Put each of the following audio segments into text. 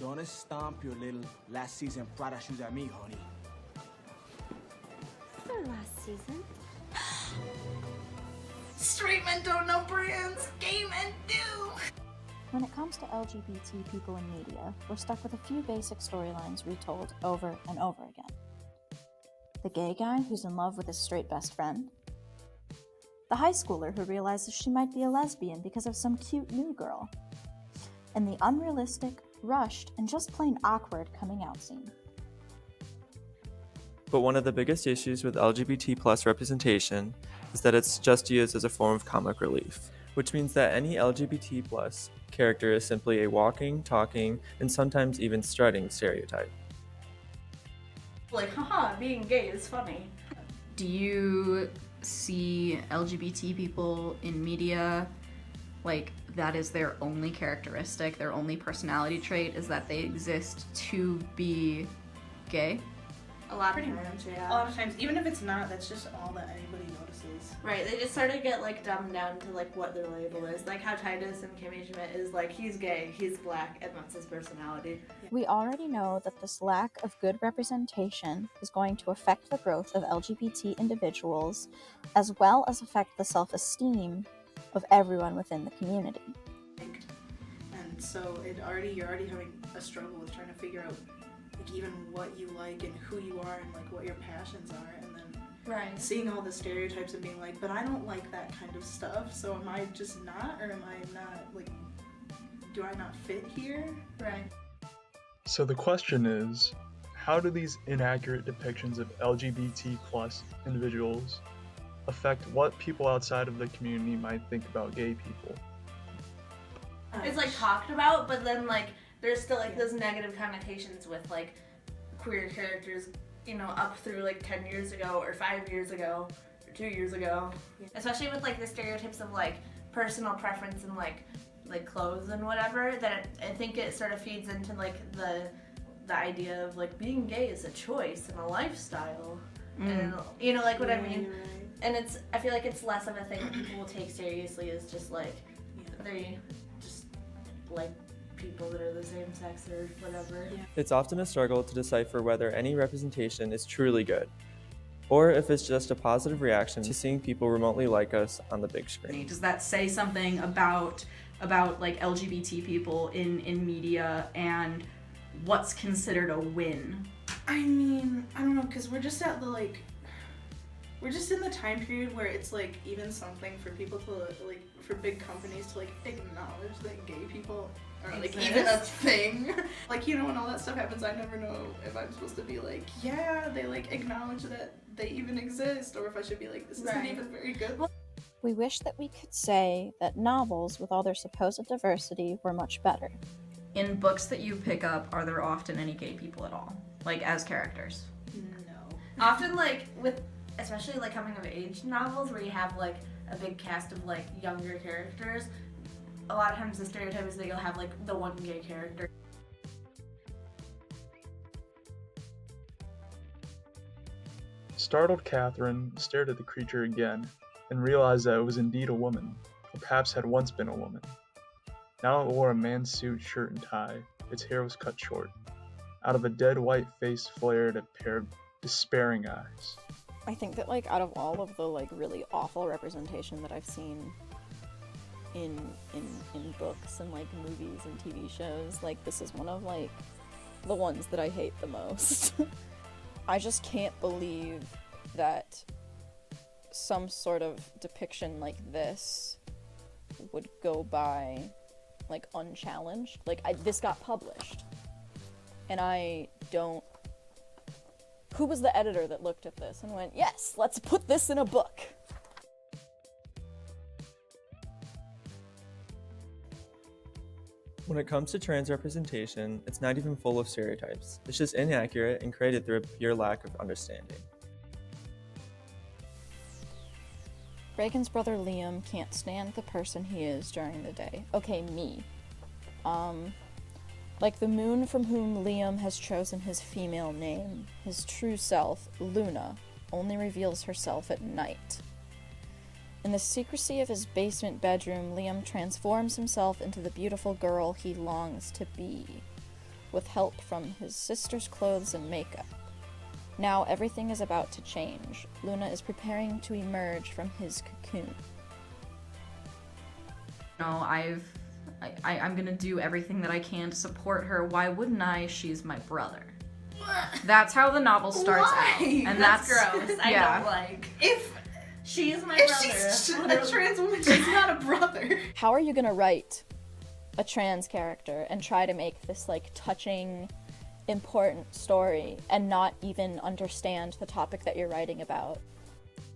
don't stomp your little last season Prada shoes at me, honey. For last season. Straight men don't know brands, gay men do! When it comes to LGBT people in media, we're stuck with a few basic storylines retold over and over again. The gay guy who's in love with his straight best friend. The high schooler who realizes she might be a lesbian because of some cute new girl. And the unrealistic, rushed, and just plain awkward coming out scene. But one of the biggest issues with LGBT plus representation is that it's just used as a form of comic relief, which means that any LGBT plus character is simply a walking, talking, and sometimes even strutting stereotype. Like, haha, being gay is funny. Do you see LGBT people in media, like, that is their only characteristic, their only personality trait, is that they exist to be gay? A lot Pretty of much, times, yeah. A lot of times, even if it's not, that's just all that anybody notices. Right, they just sort of get like dumbed down to like what their label is. Like how Titus and Kimmy Schmidt is like, he's gay, he's black, and that's his personality. We already know that this lack of good representation is going to affect the growth of LGBT individuals, as well as affect the self-esteem of everyone within the community. And so you're already having a struggle with trying to figure out like even what you like and who you are and like what your passions are, and then seeing all the stereotypes and being like, but I don't like that kind of stuff, so am I just not, or am I not, like, do I not fit here? Right. So the question is, how do these inaccurate depictions of LGBT plus individuals affect what people outside of the community might think about gay people? It's like talked about, but then like there's still like those negative connotations with like queer characters, you know, up through like 10 years ago or 5 years ago or 2 years ago. Yeah. Especially with like the stereotypes of like personal preference and like clothes and whatever, that I think it sort of feeds into like the idea of like being gay is a choice and a lifestyle. And you know, like what I mean? Right. And I feel like it's less of a thing that people will take seriously as just like they just like people that are the same sex or whatever. Yeah. It's often a struggle to decipher whether any representation is truly good, or if it's just a positive reaction to seeing people remotely like us on the big screen. Does that say something about like LGBT people in media and what's considered a win? I mean, I don't know, because we're just at the like, we're just in the time period where it's like even something for people to like, for big companies to like acknowledge that gay people are like even a thing. Like, you know, when all that stuff happens, I never know if I'm supposed to be like, yeah, they like acknowledge that they even exist, or if I should be like, this isn't even very good. We wish that we could say that novels with all their supposed diversity were much better. In books that you pick up, are there often any gay people at all? Like, as characters? No. Often like with, especially like coming of age novels where you have like a big cast of like younger characters, a lot of times the stereotype is that you'll have like the one gay character. Startled Catherine stared at the creature again and realized that it was indeed a woman, or perhaps had once been a woman. Now it wore a man's suit, shirt, and tie. Its hair was cut short. Out of a dead white face flared a pair of despairing eyes. I think that like out of all of the like really awful representation that I've seen in books and like movies and TV shows, like this is one of like the ones that I hate the most. I just can't believe that some sort of depiction like this would go by like unchallenged. Like this got published and I don't. Who was the editor that looked at this and went, yes, let's put this in a book? When it comes to trans representation, it's not even full of stereotypes. It's just inaccurate and created through a pure lack of understanding. Reagan's brother Liam can't stand the person he is during the day. Okay, me. Like the moon from whom Liam has chosen his female name, his true self, Luna, only reveals herself at night. In the secrecy of his basement bedroom, Liam transforms himself into the beautiful girl he longs to be. with help from his sister's clothes and makeup. Now everything is about to change. Luna is preparing to emerge from his cocoon. I'm gonna do everything that I can to support her. Why wouldn't I? She's my brother. That's how the novel starts out. And that's gross. Yeah. I don't like. If she's my brother. She's a trans woman, she's not a brother. How are you gonna write a trans character and try to make this like touching, important story and not even understand the topic that you're writing about?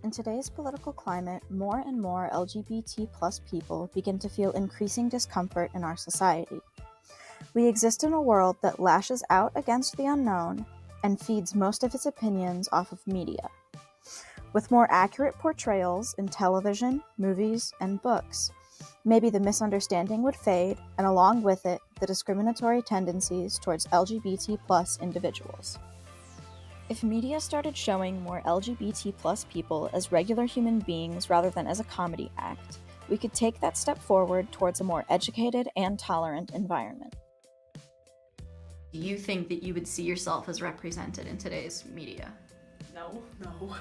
In today's political climate, more and more LGBT plus people begin to feel increasing discomfort in our society. We exist in a world that lashes out against the unknown and feeds most of its opinions off of media. With more accurate portrayals in television, movies, and books, maybe the misunderstanding would fade, and along with it, the discriminatory tendencies towards LGBT plus individuals. If media started showing more LGBT plus people as regular human beings rather than as a comedy act, we could take that step forward towards a more educated and tolerant environment. Do you think that you would see yourself as represented in today's media? No. No.